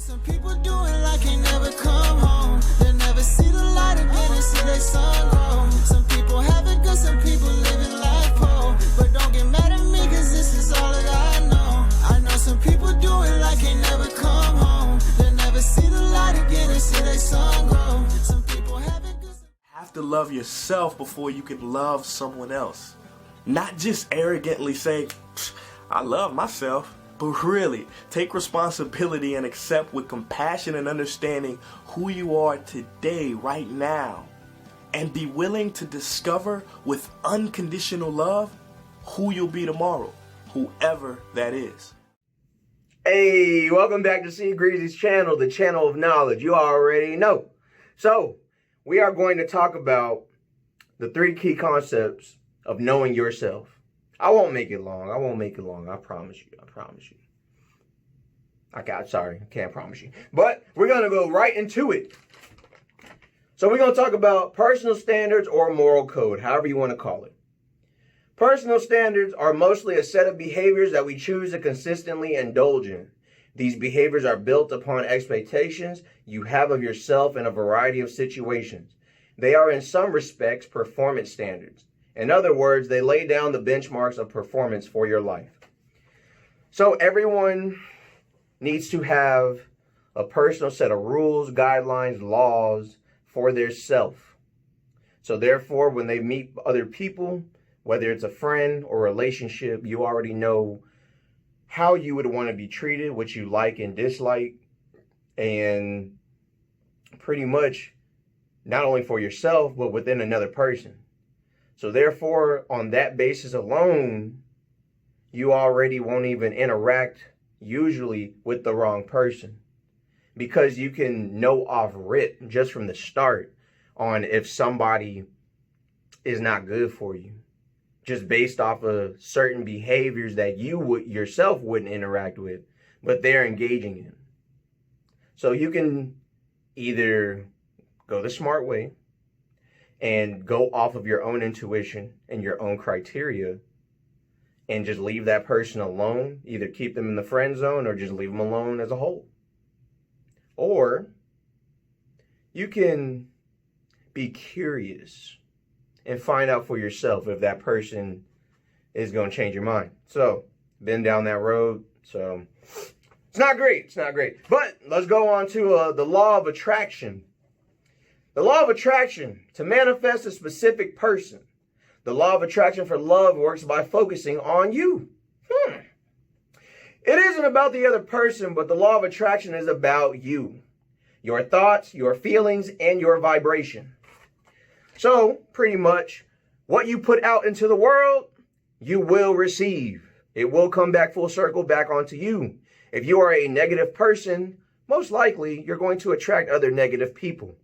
Some people do it like ain't never come home. They never see the light again and see their sun grow. Some people have it good, some people living life poor. But don't get mad at me, cause this is all that I know. I know some people do it like ain't never come home. They never see the light again and see their sun grow. Some people have it good. Have to love yourself before you can love someone else. Not just arrogantly say, I love myself. But really, take responsibility and accept with compassion and understanding who you are today, right now. And be willing to discover with unconditional love who you'll be tomorrow, whoever that is. Hey, welcome back to C. Greasy's channel, the channel of knowledge. You already know. So, we are going to talk about the 3 key concepts of knowing yourself. I won't make it long. I promise you. Sorry, I can't promise you. But we're going to go right into it. So we're going to talk about personal standards or moral code, however you want to call it. Personal standards are mostly a set of behaviors that we choose to consistently indulge in. These behaviors are built upon expectations you have of yourself in a variety of situations. They are in some respects performance standards. In other words, they lay down the benchmarks of performance for your life. So everyone needs to have a personal set of rules, guidelines, laws for their self. So therefore, when they meet other people, whether it's a friend or relationship, you already know how you would want to be treated, what you like and dislike, and pretty much not only for yourself, but within another person. So therefore, on that basis alone, you already won't even interact usually with the wrong person, because you can know off rip just from the start on if somebody is not good for you, just based off of certain behaviors that you yourself wouldn't interact with, but they're engaging in. So you can either go the smart way and go off of your own intuition and your own criteria and just leave that person alone, either keep them in the friend zone or just leave them alone as a whole. Or you can be curious and find out for yourself if that person is going to change your mind. So, been down that road, so it's not great. But let's go on to the law of attraction. The law of attraction, to manifest a specific person. The law of attraction for love works by focusing on you. It isn't about the other person, but the law of attraction is about you. Your thoughts, your feelings, and your vibration. So, pretty much, what you put out into the world, you will receive. It will come back full circle back onto you. If you are a negative person, most likely you're going to attract other negative people.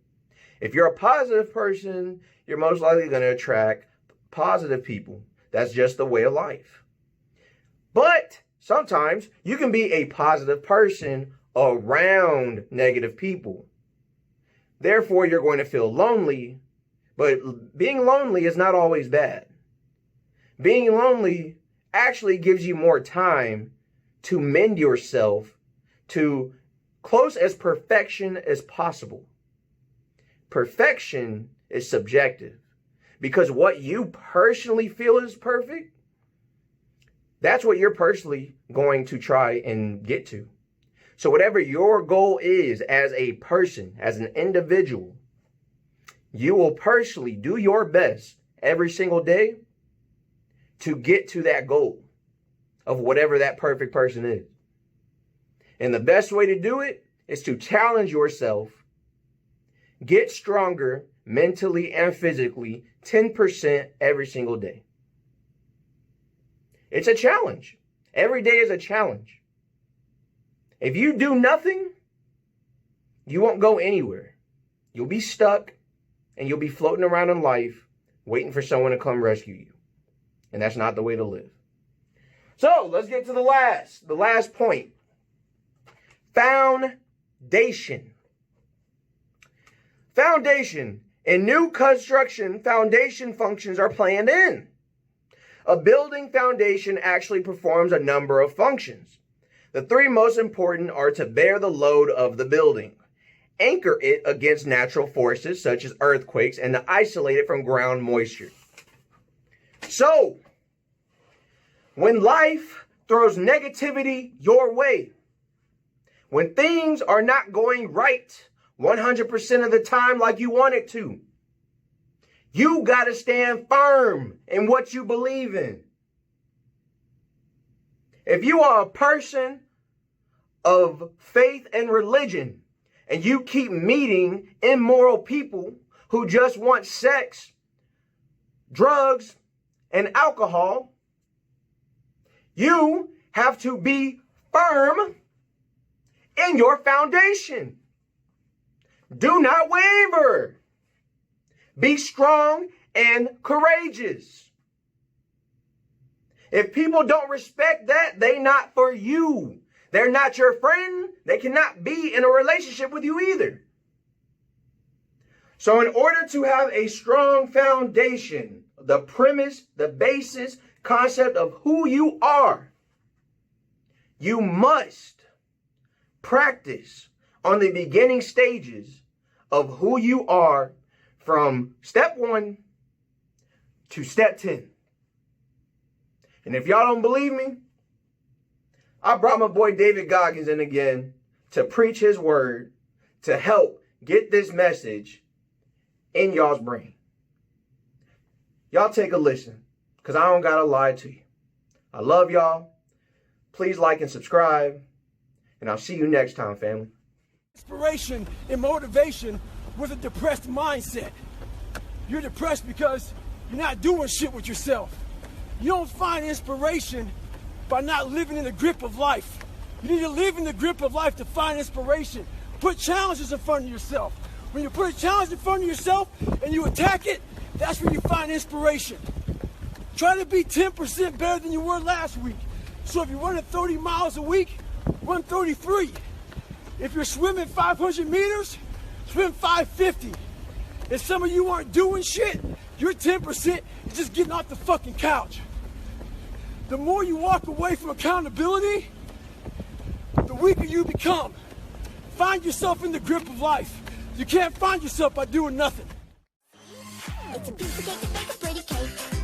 If you're a positive person, you're most likely going to attract positive people. That's just the way of life. But sometimes you can be a positive person around negative people. Therefore, you're going to feel lonely, but being lonely is not always bad. Being lonely actually gives you more time to mend yourself to close as perfection as possible. Perfection is subjective, because what you personally feel is perfect, that's what you're personally going to try and get to. So whatever your goal is as a person, as an individual, you will personally do your best every single day to get to that goal of whatever that perfect person is. And the best way to do it is to challenge yourself, get stronger mentally and physically 10% every single day. It's a challenge. Every day is a challenge. If you do nothing, you won't go anywhere. You'll be stuck and you'll be floating around in life waiting for someone to come rescue you. And that's not the way to live. So let's get to the last point. Foundation. Foundation. In new construction, foundation functions are planned in. A building foundation actually performs a number of functions. The three most important are to bear the load of the building, anchor it against natural forces such as earthquakes, and to isolate it from ground moisture. So, when life throws negativity your way, when things are not going right 100% of the time like you want it to, you got to stand firm in what you believe in. If you are a person of faith and religion and you keep meeting immoral people who just want sex, drugs, and alcohol, you have to be firm in your foundation. Do not waver. Be strong and courageous. If people don't respect that, they not for you. They're not your friend. They cannot be in a relationship with you either. So in order to have a strong foundation, the premise, the basis, concept of who you are, you must practice on the beginning stages of who you are from step 1 to step 10. And if y'all don't believe me, I brought my boy David Goggins in again to preach his word to help get this message in y'all's brain. Y'all take a listen, because I don't gotta lie to you. I love y'all. Please like and subscribe. And I'll see you next time, family. Inspiration and motivation with a depressed mindset. You're depressed because you're not doing shit with yourself. You don't find inspiration by not living in the grip of life. You need to live in the grip of life to find inspiration. Put challenges in front of yourself. When you put a challenge in front of yourself and you attack it, that's when you find inspiration. Try to be 10% better than you were last week. So if you're running 30 miles a week, run 33. If you're swimming 500 meters, swim 550. If some of you aren't doing shit, you're 10%, you're just getting off the fucking couch. The more you walk away from accountability, the weaker you become. Find yourself in the grip of life. You can't find yourself by doing nothing. It's a piece of cake to bake a pretty cake.